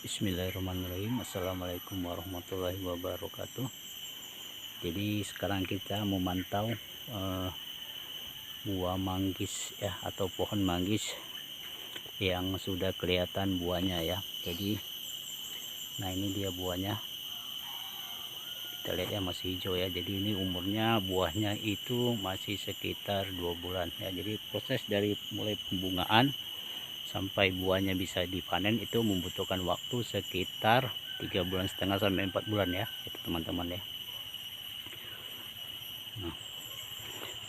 Bismillahirrahmanirrahim. Assalamualaikum warahmatullahi wabarakatuh. Jadi sekarang kita memantau buah manggis ya, atau pohon manggis yang sudah kelihatan buahnya ya. Jadi nah ini dia buahnya, kita lihat ya, masih hijau ya. Jadi ini umurnya buahnya itu masih sekitar 2 bulan ya. Jadi proses dari mulai pembungaan sampai buahnya bisa dipanen itu membutuhkan waktu sekitar 3,5 bulan sampai 4 bulan ya, itu teman-teman ya.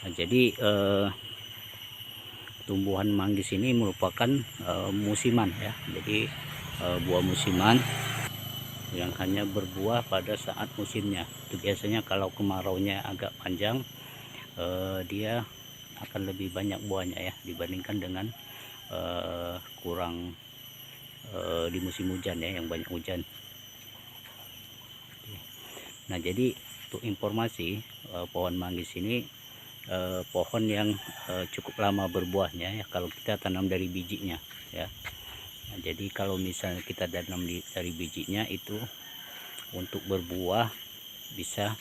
Nah, jadi tumbuhan manggis ini merupakan musiman ya. Jadi buah musiman yang hanya berbuah pada saat musimnya. Itu biasanya kalau kemaraunya agak panjang, dia akan lebih banyak buahnya ya, dibandingkan dengan kurang di musim hujan ya, yang banyak hujan. Nah, jadi untuk informasi, pohon manggis ini pohon yang cukup lama berbuahnya ya, kalau kita tanam dari bijinya ya. Nah, jadi kalau misalnya kita tanam dari bijinya itu untuk berbuah bisa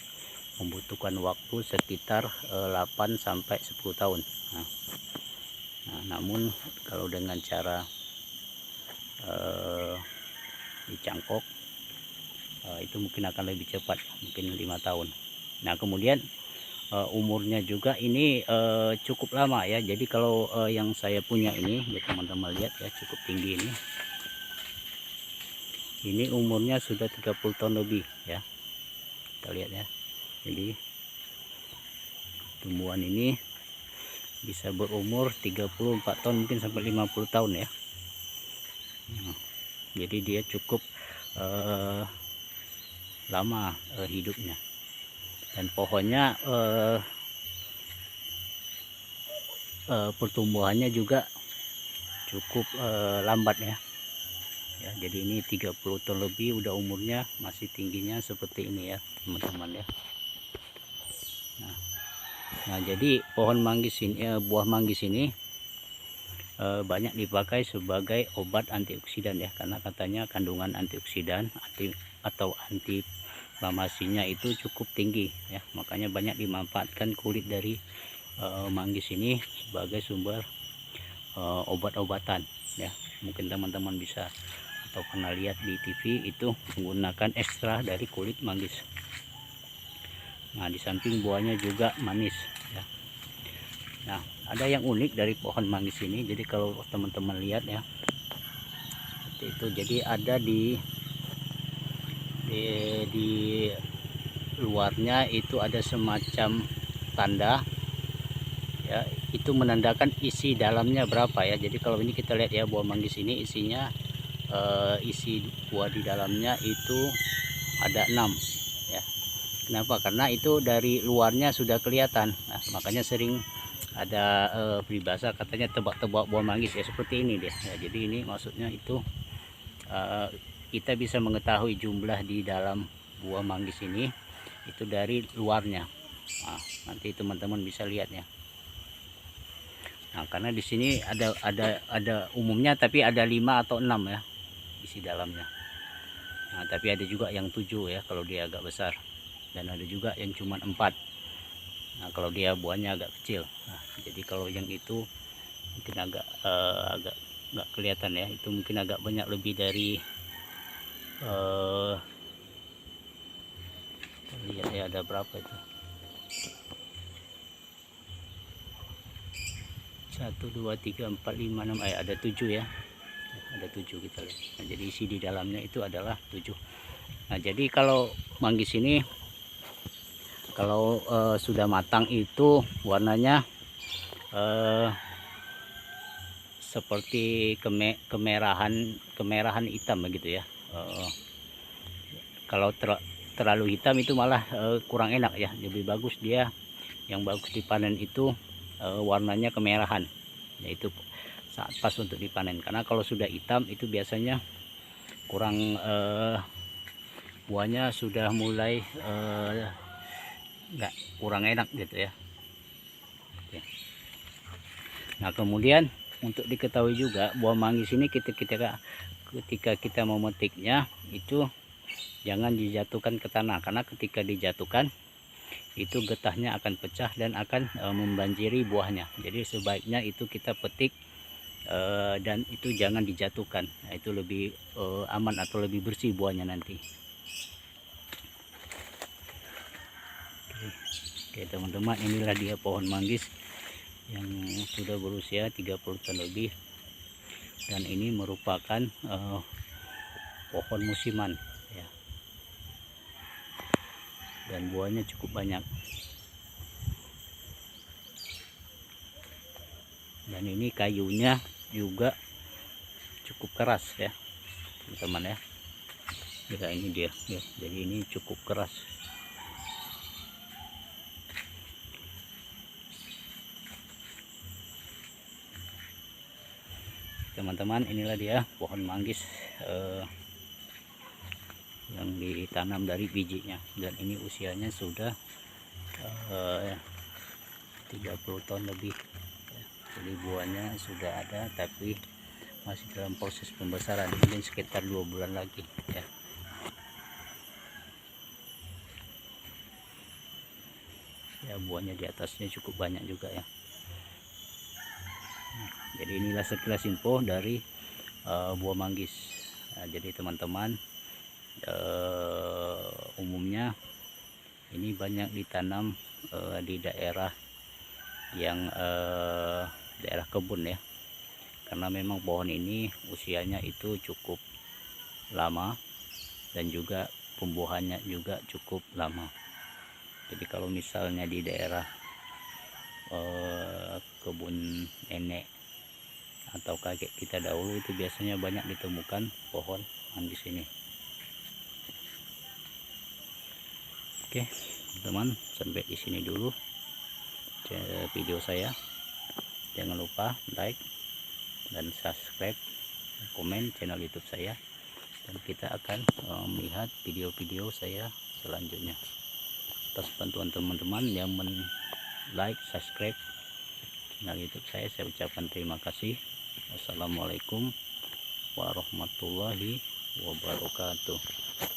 membutuhkan waktu sekitar 8 sampai 10 tahun. Namun kalau dengan cara dicangkok itu mungkin akan lebih cepat, mungkin 5 tahun. Nah, kemudian umurnya juga ini cukup lama ya. Jadi kalau yang saya punya ini ya, teman-teman lihat ya, cukup tinggi ini. Ini umurnya sudah 30 tahun lebih ya. Kita lihat ya. Jadi tumbuhan ini bisa berumur 34 tahun mungkin sampai 50 tahun ya. Nah, jadi dia cukup lama hidupnya. Dan pohonnya pertumbuhannya juga cukup lambat ya. Jadi ini 30 tahun lebih udah umurnya, masih tingginya seperti ini ya, teman-teman ya. Nah, jadi pohon manggis ini, buah manggis ini banyak dipakai sebagai obat antioksidan ya, karena katanya kandungan antioksidan atau antiinflamasinya itu cukup tinggi ya. Makanya banyak dimanfaatkan kulit dari manggis ini sebagai sumber obat-obatan ya. Mungkin teman-teman bisa atau pernah lihat di TV itu menggunakan ekstra dari kulit manggis. Nah, di samping buahnya juga manis ya. Nah, ada yang unik dari pohon manggis ini. Jadi kalau teman-teman lihat ya, seperti itu. Jadi ada di luarnya itu ada semacam tanda ya, itu menandakan isi dalamnya berapa ya. Jadi kalau ini kita lihat ya, buah manggis ini isinya isi buah di dalamnya itu ada 6 ya. Kenapa? Karena itu dari luarnya sudah kelihatan. Nah, makanya sering ada peribahasa katanya tebak-tebak buah manggis ya, seperti ini deh ya. Jadi ini maksudnya itu kita bisa mengetahui jumlah di dalam buah manggis ini itu dari luarnya. Nah, nanti teman-teman bisa lihatnya. Nah, karena di sini ada umumnya, tapi ada 5 atau 6 ya isi dalamnya. Nah, tapi ada juga yang 7 ya kalau dia agak besar, dan ada juga yang cuma 4. Nah, kalau dia buahnya agak kecil. Nah, jadi kalau yang itu mungkin agak nggak kelihatan ya, itu mungkin agak banyak, lebih dari lihat ya, ada berapa itu, 1 2 3 4 5 6, ada 7 ya. Ada 7 kita lihat. Nah, jadi isi di dalamnya itu adalah 7. Nah, jadi kalau manggis ini kalau sudah matang itu warnanya seperti kemerahan hitam begitu ya. Kalau terlalu hitam itu malah kurang enak ya. Lebih bagus dia, yang bagus dipanen itu warnanya kemerahan, yaitu saat pas untuk dipanen. Karena kalau sudah hitam itu biasanya kurang, buahnya sudah mulai kurang enak gitu ya. Oke. Nah, kemudian untuk diketahui juga buah manggis ini kita ketika kita memetiknya itu jangan dijatuhkan ke tanah, karena ketika dijatuhkan itu getahnya akan pecah dan akan membanjiri buahnya. Jadi sebaiknya itu kita petik dan itu jangan dijatuhkan. Nah, itu lebih aman atau lebih bersih buahnya nanti. Oke teman-teman, inilah dia pohon manggis yang sudah berusia 30 tahun lebih, dan ini merupakan pohon musiman ya, dan buahnya cukup banyak. Dan ini kayunya juga cukup keras ya teman-teman ya. Ya ini dia ya, jadi ini cukup keras. Teman-teman, inilah dia pohon manggis yang ditanam dari bijinya, dan ini usianya sudah 30 tahun lebih ya. Jadi buahnya sudah ada tapi masih dalam proses pembesaran, mungkin sekitar 2 bulan lagi ya. Ya buahnya di atasnya cukup banyak juga ya. Jadi inilah sekilas info dari buah manggis. Nah, jadi teman-teman, umumnya ini banyak ditanam di daerah yang daerah kebun ya, karena memang pohon ini usianya itu cukup lama dan juga pembuahannya juga cukup lama. Jadi kalau misalnya di daerah kebun nenek atau kakek kita dahulu itu biasanya banyak ditemukan pohon manggis ini. Oke teman, sampai di sini dulu video saya. Jangan lupa like dan subscribe, komen channel YouTube saya, dan kita akan melihat video-video saya selanjutnya. Atas bantuan teman-teman yang like, subscribe channel YouTube saya ucapkan terima kasih. Wassalamualaikum warahmatullahi wabarakatuh.